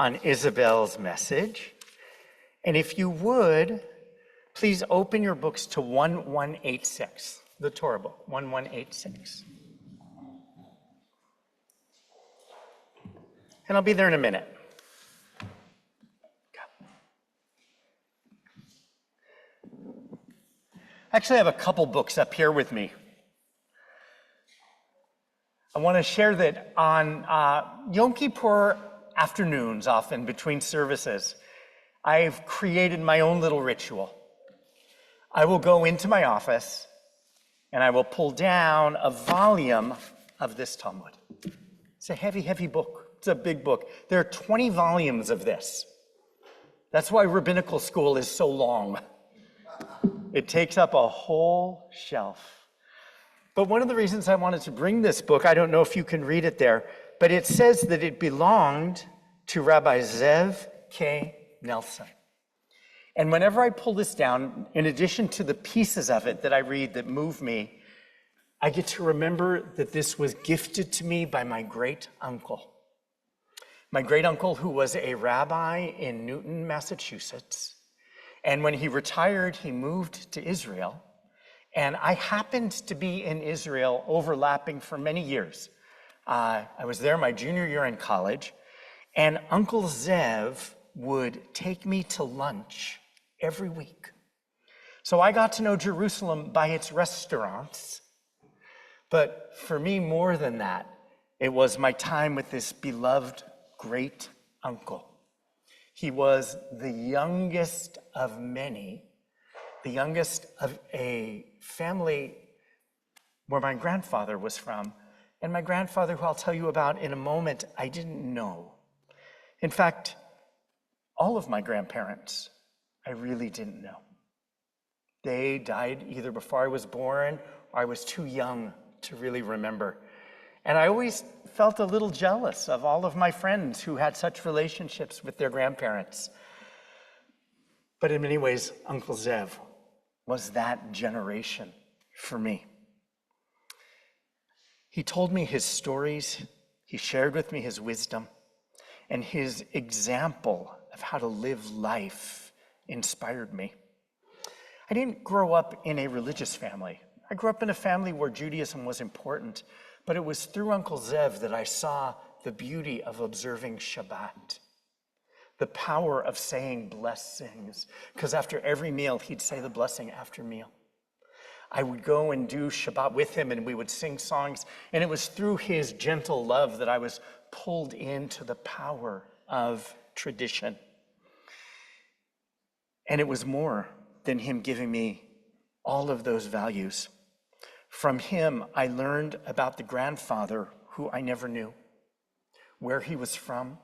on Isabel's message. And if you would, please open your books to 1186, the Torah book, 1186. And I'll be there in a minute. Actually, I have a couple books up here with me. I want to share that on Yom Kippur afternoons, often between services, I've created my own little ritual. I will go into my office and I will pull down a volume of this Talmud. It's a heavy, heavy book. It's a big book. There are 20 volumes of this. That's why rabbinical school is so long. It takes up a whole shelf. But one of the reasons I wanted to bring this book, I don't know if you can read it there, but it says that it belonged to Rabbi Zev K. Nelson. And whenever I pull this down, in addition to the pieces of it that I read that move me, I get to remember that this was gifted to me by my great uncle. My great uncle, who was a rabbi in Newton, Massachusetts. And when he retired, he moved to Israel. And I happened to be in Israel overlapping for many years. I was there my junior year in college, and Uncle Zev would take me to lunch every week. So I got to know Jerusalem by its restaurants. But for me, more than that, it was my time with this beloved great uncle. He was the youngest of many, the youngest of a family where my grandfather was from. And my grandfather, who I'll tell you about in a moment, I didn't know. In fact, all of my grandparents, I really didn't know. They died either before I was born or I was too young to really remember. And I always felt a little jealous of all of my friends who had such relationships with their grandparents. But in many ways, Uncle Zev was that generation for me. He told me his stories, he shared with me his wisdom, and his example of how to live life inspired me. I didn't grow up in a religious family. I grew up in a family where Judaism was important, but it was through Uncle Zev that I saw the beauty of observing Shabbat, the power of saying blessings, because after every meal, he'd say the blessing after meal. I would go and do Shabbat with him, and we would sing songs, and it was through his gentle love that I was pulled into the power of tradition. And it was more than him giving me all of those values. From him, I learned about the grandfather who I never knew, where he was from,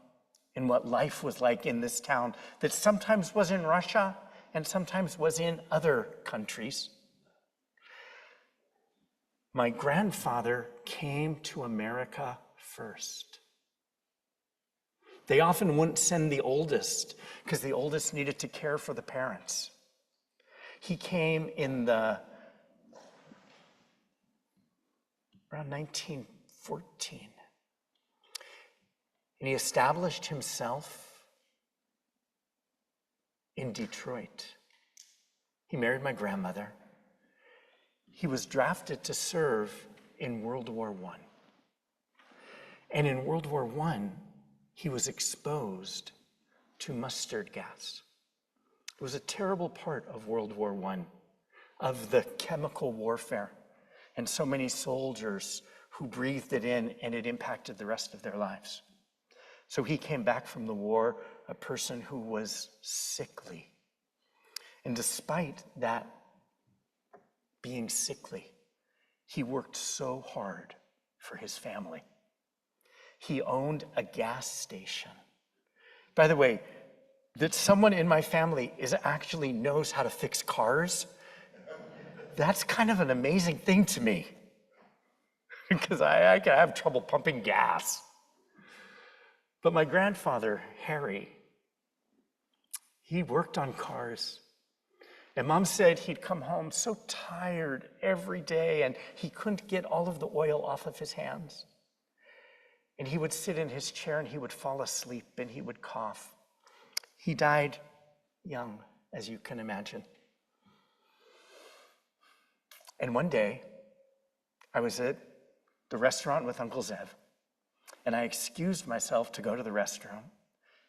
and what life was like in this town that sometimes was in Russia and sometimes was in other countries. My grandfather came to America first. They often wouldn't send the oldest because the oldest needed to care for the parents. He came in around 1914. And he established himself in Detroit. He married my grandmother. He was drafted to serve in World War I. And in World War I, he was exposed to mustard gas. It was a terrible part of World War I, of the chemical warfare, and so many soldiers who breathed it in, and it impacted the rest of their lives. So he came back from the war a person who was sickly. And despite that being sickly, he worked so hard for his family. He owned a gas station. By the way, that someone in my family actually knows how to fix cars, that's kind of an amazing thing to me, because I could have trouble pumping gas. But my grandfather, Harry, he worked on cars. And Mom said he'd come home so tired every day and he couldn't get all of the oil off of his hands. And he would sit in his chair and he would fall asleep and he would cough. He died young, as you can imagine. And one day, I was at the restaurant with Uncle Zev, and I excused myself to go to the restroom.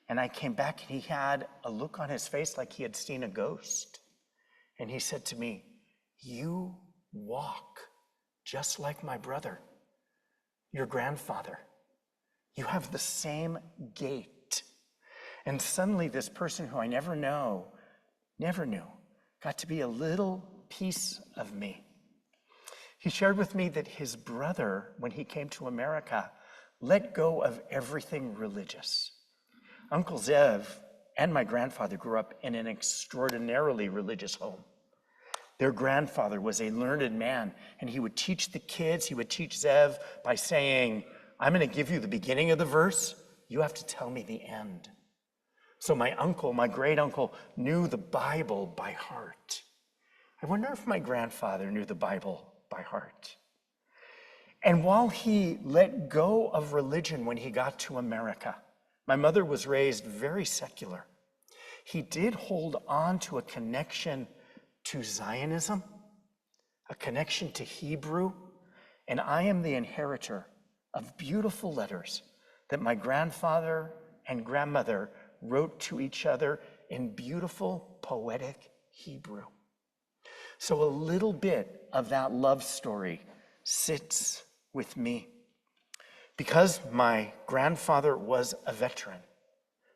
And I came back and he had a look on his face like he had seen a ghost. And he said to me, "You walk just like my brother, your grandfather. You have the same gait." And suddenly this person who I never knew, got to be a little piece of me. He shared with me that his brother, when he came to America, let go of everything religious. Uncle Zev and my grandfather grew up in an extraordinarily religious home. Their grandfather was a learned man, and he would teach the kids, he would teach Zev by saying, "I'm going to give you the beginning of the verse, you have to tell me the end." So my uncle, my great uncle, knew the Bible by heart. I wonder if my grandfather knew the Bible by heart. And while he let go of religion when he got to America, my mother was raised very secular. He did hold on to a connection to Zionism, a connection to Hebrew, and I am the inheritor of beautiful letters that my grandfather and grandmother wrote to each other in beautiful, poetic Hebrew. So a little bit of that love story sits with me. Because my grandfather was a veteran,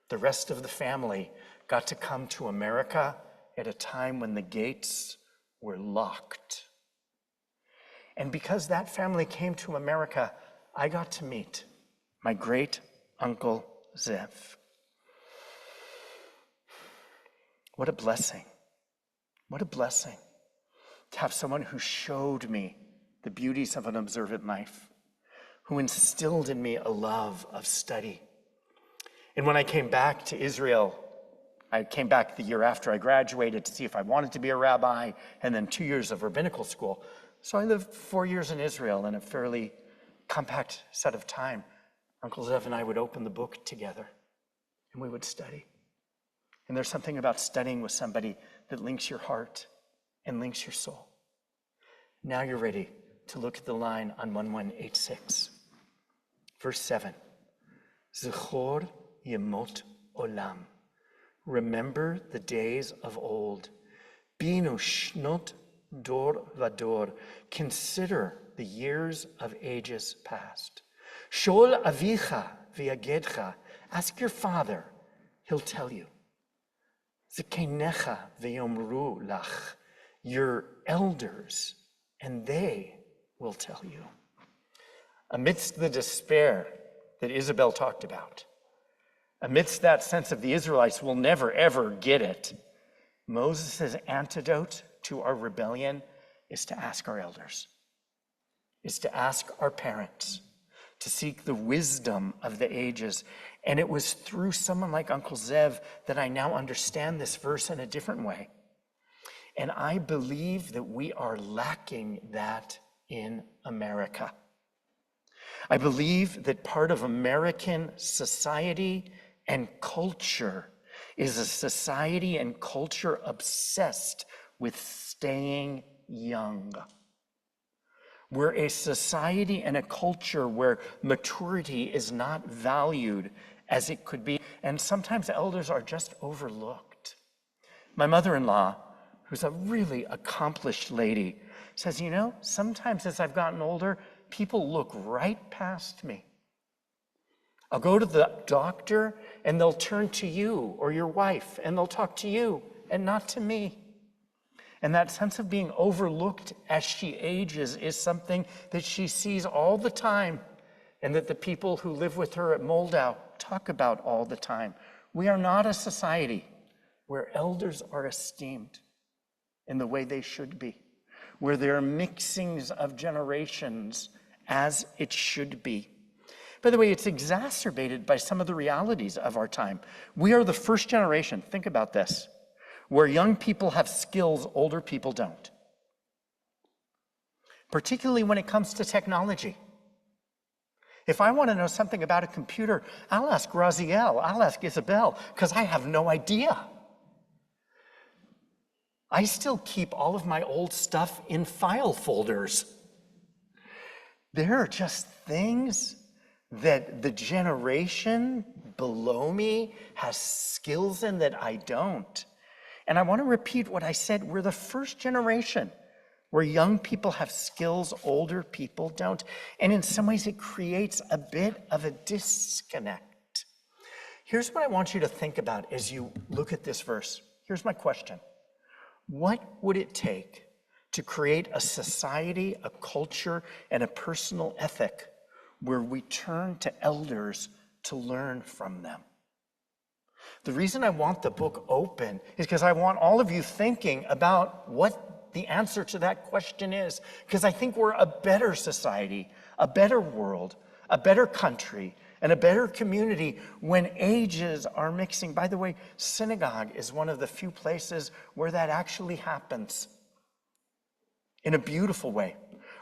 the rest of the family got to come to America at a time when the gates were locked. And because that family came to America, I got to meet my great uncle Zev. What a blessing. What a blessing to have someone who showed me the beauties of an observant life, who instilled in me a love of study. And when I came back to Israel, I came back the year after I graduated to see if I wanted to be a rabbi, and then 2 years of rabbinical school. So I lived 4 years in Israel in a fairly compact set of time. Uncle Zev and I would open the book together, and we would study. And there's something about studying with somebody that links your heart and links your soul. Now you're ready to look at the line on 1186. Verse 7. Zechor yemot olam. Remember the days of old. Binu shnot dor vador. Consider the years of ages past. Shol avicha v'yagedcha. Ask your father, he'll tell you. Zekenecha v'yomru lach. Your elders, and they will tell you. Amidst the despair that Isabel talked about, amidst that sense of the Israelites will never, ever get it, Moses' antidote to our rebellion is to ask our elders, is to ask our parents, to seek the wisdom of the ages. And it was through someone like Uncle Zev that I now understand this verse in a different way. And I believe that we are lacking that in America. I believe that part of American society and culture is a society and culture obsessed with staying young. We're a society and a culture where maturity is not valued as it could be, and sometimes elders are just overlooked. My mother-in-law, who's a really accomplished lady, says, you know, sometimes as I've gotten older, people look right past me. I'll go to the doctor and they'll turn to you or your wife and they'll talk to you and not to me. And that sense of being overlooked as she ages is something that she sees all the time and that the people who live with her at Moldau talk about all the time. We are not a society where elders are esteemed in the way they should be, where there are mixings of generations as it should be. By the way, it's exacerbated by some of the realities of our time. We are the first generation, think about this, where young people have skills older people don't. Particularly when it comes to technology. If I want to know something about a computer, I'll ask Raziel, I'll ask Isabel, because I have no idea. I still keep all of my old stuff in file folders. There are just things that the generation below me has skills in that I don't. And I want to repeat what I said. We're the first generation where young people have skills older people don't. And in some ways, it creates a bit of a disconnect. Here's what I want you to think about as you look at this verse. Here's my question. What would it take to create a society, a culture, and a personal ethic where we turn to elders to learn from them? The reason I want the book open is because I want all of you thinking about what the answer to that question is, because I think we're a better society, a better world, a better country, and a better community when ages are mixing. By the way, synagogue is one of the few places where that actually happens in a beautiful way.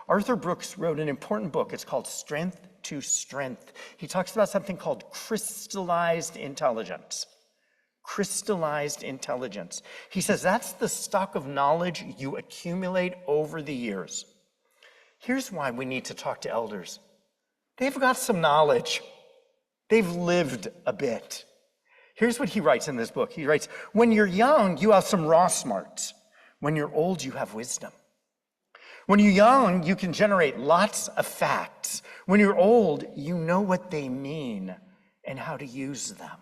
Arthur Brooks wrote an important book. It's called Strength to Strength. He talks about something called crystallized intelligence. Crystallized intelligence. He says that's the stock of knowledge you accumulate over the years. Here's why we need to talk to elders. They've got some knowledge. They've lived a bit. Here's what he writes in this book. He writes, when you're young, you have some raw smarts. When you're old, you have wisdom. When you're young, you can generate lots of facts. When you're old, you know what they mean and how to use them.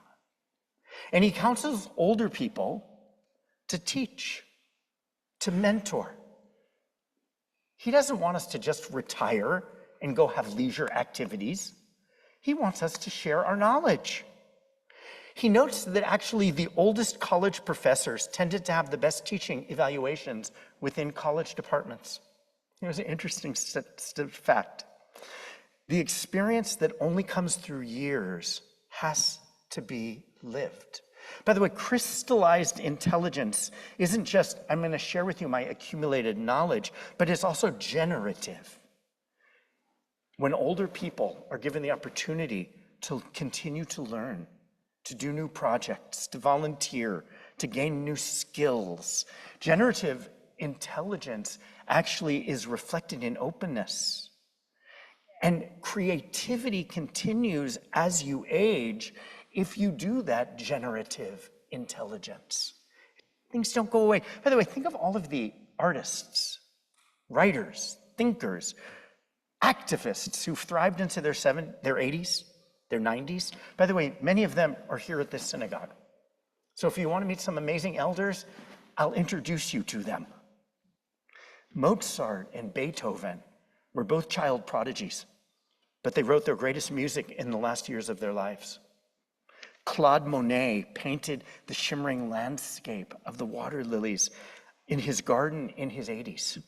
And he counsels older people to teach, to mentor. He doesn't want us to just retire and go have leisure activities. He wants us to share our knowledge. He notes that actually the oldest college professors tended to have the best teaching evaluations within college departments. It was an interesting fact. The experience that only comes through years has to be lived. By the way, crystallized intelligence isn't just, I'm going to share with you my accumulated knowledge, but it's also generative. When older people are given the opportunity to continue to learn, to do new projects, to volunteer, to gain new skills, generative intelligence actually is reflected in openness. And creativity continues as you age if you do that generative intelligence. Things don't go away. By the way, think of all of the artists, writers, thinkers, activists who've thrived into their 80s, their 90s. By the way, many of them are here at this synagogue. So if you want to meet some amazing elders, I'll introduce you to them. Mozart and Beethoven were both child prodigies, but they wrote their greatest music in the last years of their lives. Claude Monet painted the shimmering landscape of the water lilies in his garden in his 80s.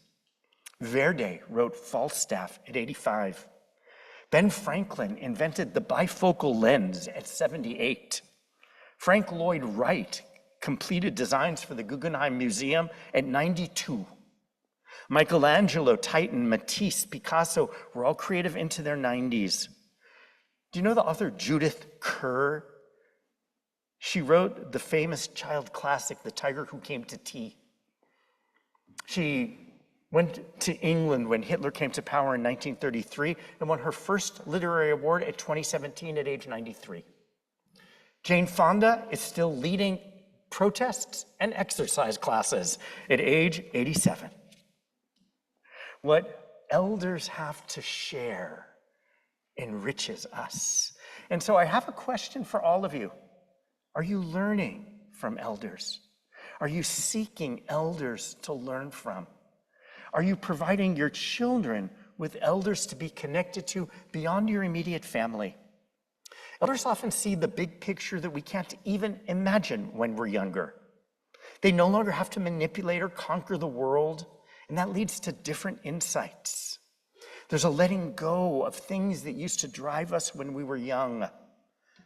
Verdi wrote Falstaff at 85. Ben Franklin invented the bifocal lens at 78. Frank Lloyd Wright completed designs for the Guggenheim Museum at 92. Michelangelo, Titan, Matisse, Picasso were all creative into their 90s. Do you know the author Judith Kerr? She wrote the famous child classic, The Tiger Who Came to Tea. She went to England when Hitler came to power in 1933 and won her first literary award at 2017 at age 93. Jane Fonda is still leading protests and exercise classes at age 87. What elders have to share enriches us. And so I have a question for all of you. Are you learning from elders? Are you seeking elders to learn from? Are you providing your children with elders to be connected to beyond your immediate family? Elders often see the big picture that we can't even imagine when we're younger. They no longer have to manipulate or conquer the world, and that leads to different insights. There's a letting go of things that used to drive us when we were young.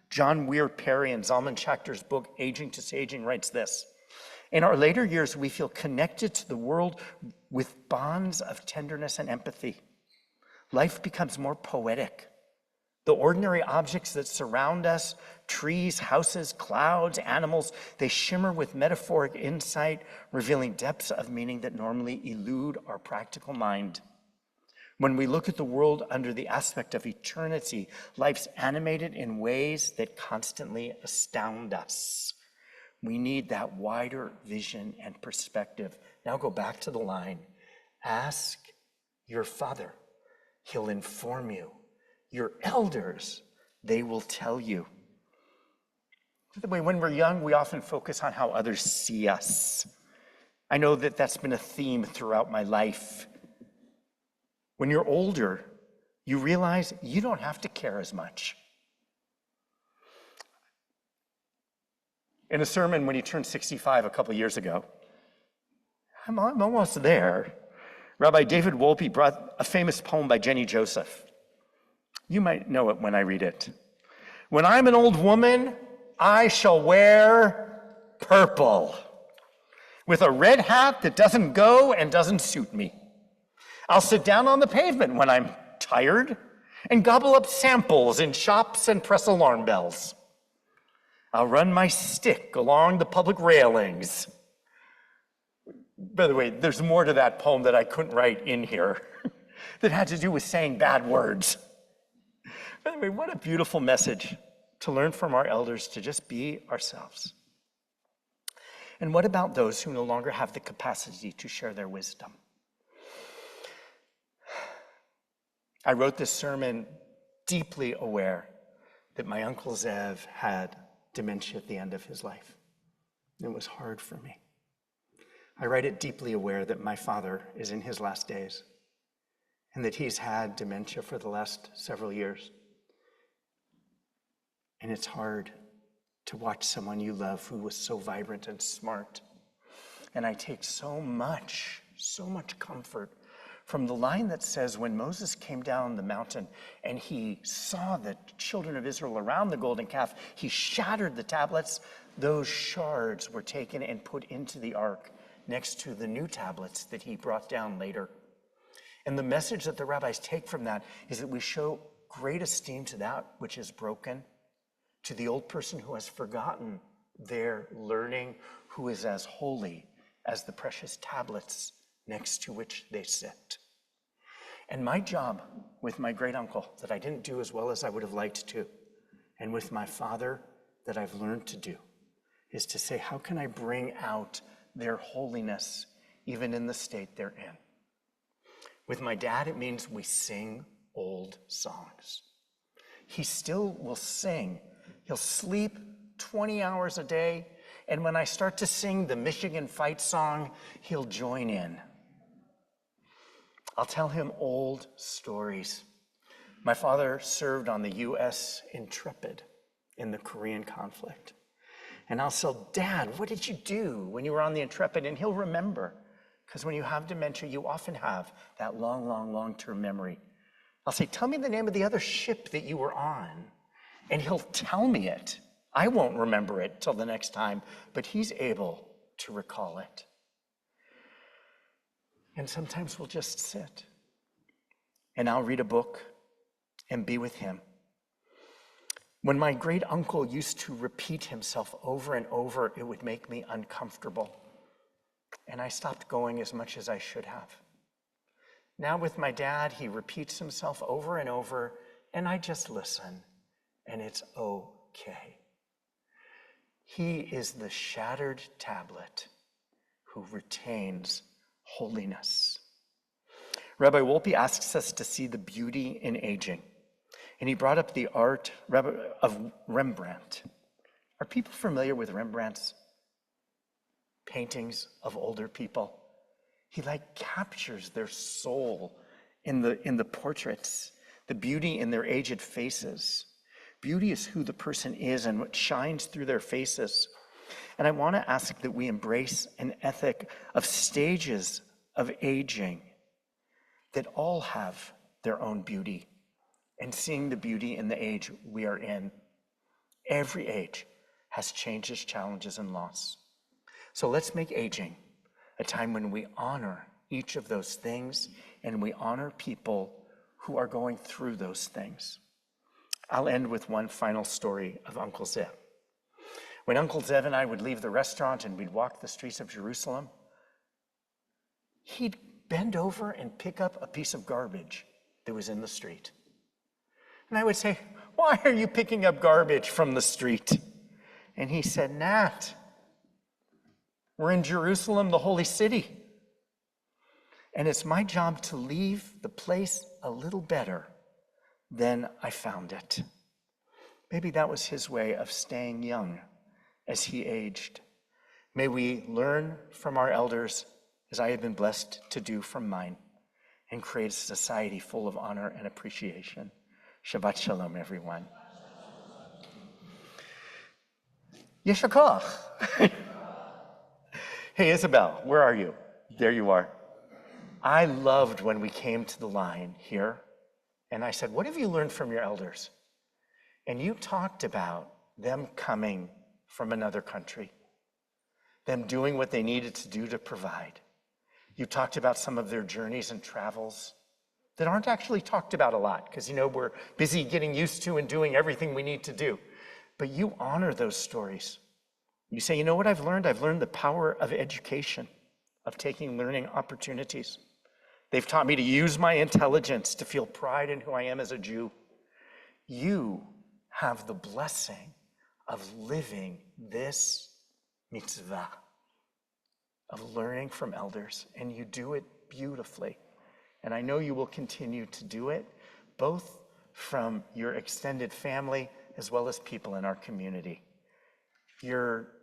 John Weir Perry in Zalman Schachter's book, Aging to Saging, writes this: in our later years, we feel connected to the world with bonds of tenderness and empathy. Life becomes more poetic. The ordinary objects that surround us, trees, houses, clouds, animals, they shimmer with metaphoric insight, revealing depths of meaning that normally elude our practical mind. When we look at the world under the aspect of eternity, life's animated in ways that constantly astound us. We need that wider vision and perspective. Now go back to the line. Ask your Father. He'll inform you. Your elders, they will tell you. By the way, when we're young, we often focus on how others see us. I know that that's been a theme throughout my life. When you're older, you realize you don't have to care as much. In a sermon when he turned 65 a couple years ago, I'm almost there, Rabbi David Wolpe brought a famous poem by Jenny Joseph. You might know it when I read it. When I'm an old woman, I shall wear purple, with a red hat that doesn't go and doesn't suit me. I'll sit down on the pavement when I'm tired and gobble up samples in shops and press alarm bells. I'll run my stick along the public railings. By the way, there's more to that poem that I couldn't write in here that had to do with saying bad words. By the way, what a beautiful message to learn from our elders to just be ourselves. And what about those who no longer have the capacity to share their wisdom? I wrote this sermon deeply aware that my Uncle Zev had dementia at the end of his life. It was hard for me. I write it deeply aware that my father is in his last days and that he's had dementia for the last several years. And it's hard to watch someone you love who was so vibrant and smart. And I take so much comfort from the line that says, when Moses came down the mountain and he saw the children of Israel around the golden calf, he shattered the tablets. Those shards were taken and put into the ark next to the new tablets that he brought down later. And the message that the rabbis take from that is that we show great esteem to that which is broken, to the old person who has forgotten their learning, who is as holy as the precious tablets next to which they sit. And my job with my great uncle that I didn't do as well as I would have liked to, and with my father that I've learned to do, is to say, how can I bring out their holiness even in the state they're in? With my dad, it means we sing old songs. He still will sing. He'll sleep 20 hours a day, and when I start to sing the Michigan fight song, he'll join in. I'll tell him old stories. My father served on the U.S. Intrepid in the Korean conflict. And I'll say, Dad, what did you do when you were on the Intrepid? And he'll remember, because when you have dementia, you often have that long-term memory. I'll say, tell me the name of the other ship that you were on. And he'll tell me it. I won't remember it till the next time, but he's able to recall it. And sometimes we'll just sit, and I'll read a book and be with him. When my great uncle used to repeat himself over and over, it would make me uncomfortable. And I stopped going as much as I should have. Now with my dad, he repeats himself over and over, and I just listen, and it's okay. He is the shattered tablet who retains holiness. Rabbi Wolpe asks us to see the beauty in aging. And he brought up the art of Rembrandt. Are people familiar with Rembrandt's paintings of older people? He captures their soul in the portraits, the beauty in their aged faces. Beauty is who the person is and what shines through their faces. And I want to ask that we embrace an ethic of stages of aging that all have their own beauty, and seeing the beauty in the age we are in. Every age has changes, challenges, and loss. So let's make aging a time when we honor each of those things and we honor people who are going through those things. I'll end with one final story of Uncle Zev. When Uncle Zev and I would leave the restaurant and we'd walk the streets of Jerusalem, he'd bend over and pick up a piece of garbage that was in the street. And I would say, "Why are you picking up garbage from the street?" And he said, "Nat, we're in Jerusalem, the holy city. And it's my job to leave the place a little better than I found it." Maybe that was his way of staying young as he aged. May we learn from our elders, as I have been blessed to do from mine, and create a society full of honor and appreciation. Shabbat Shalom, everyone. Yesher koach. Hey, Isabel, where are you? There you are. I loved when we came to the line here, and I said, "What have you learned from your elders?" And you talked about them coming from another country, them doing what they needed to do to provide. You talked about some of their journeys and travels that aren't actually talked about a lot because, we're busy getting used to and doing everything we need to do. But you honor those stories. You say, "You know what I've learned? I've learned the power of education, of taking learning opportunities. They've taught me to use my intelligence to feel pride in who I am as a Jew." You have the blessing of living this mitzvah, of learning from elders, and you do it beautifully. And I know you will continue to do it, both from your extended family as well as people in our community. Your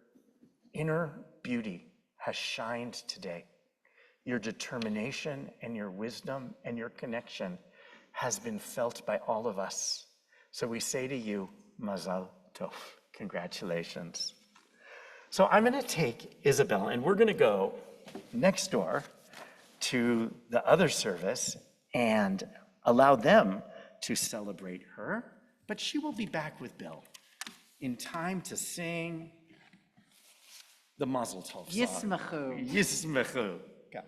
inner beauty has shined today. Your determination and your wisdom and your connection has been felt by all of us. So we say to you, Mazal Tov, congratulations. So I'm going to take Isabel and we're going to go next door to the other service and allow them to celebrate her, but she will be back with Bill in time to sing the Mazel Tov song. Yismachu. Yismachu. Go.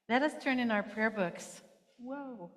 Let us turn in our prayer books. Whoa.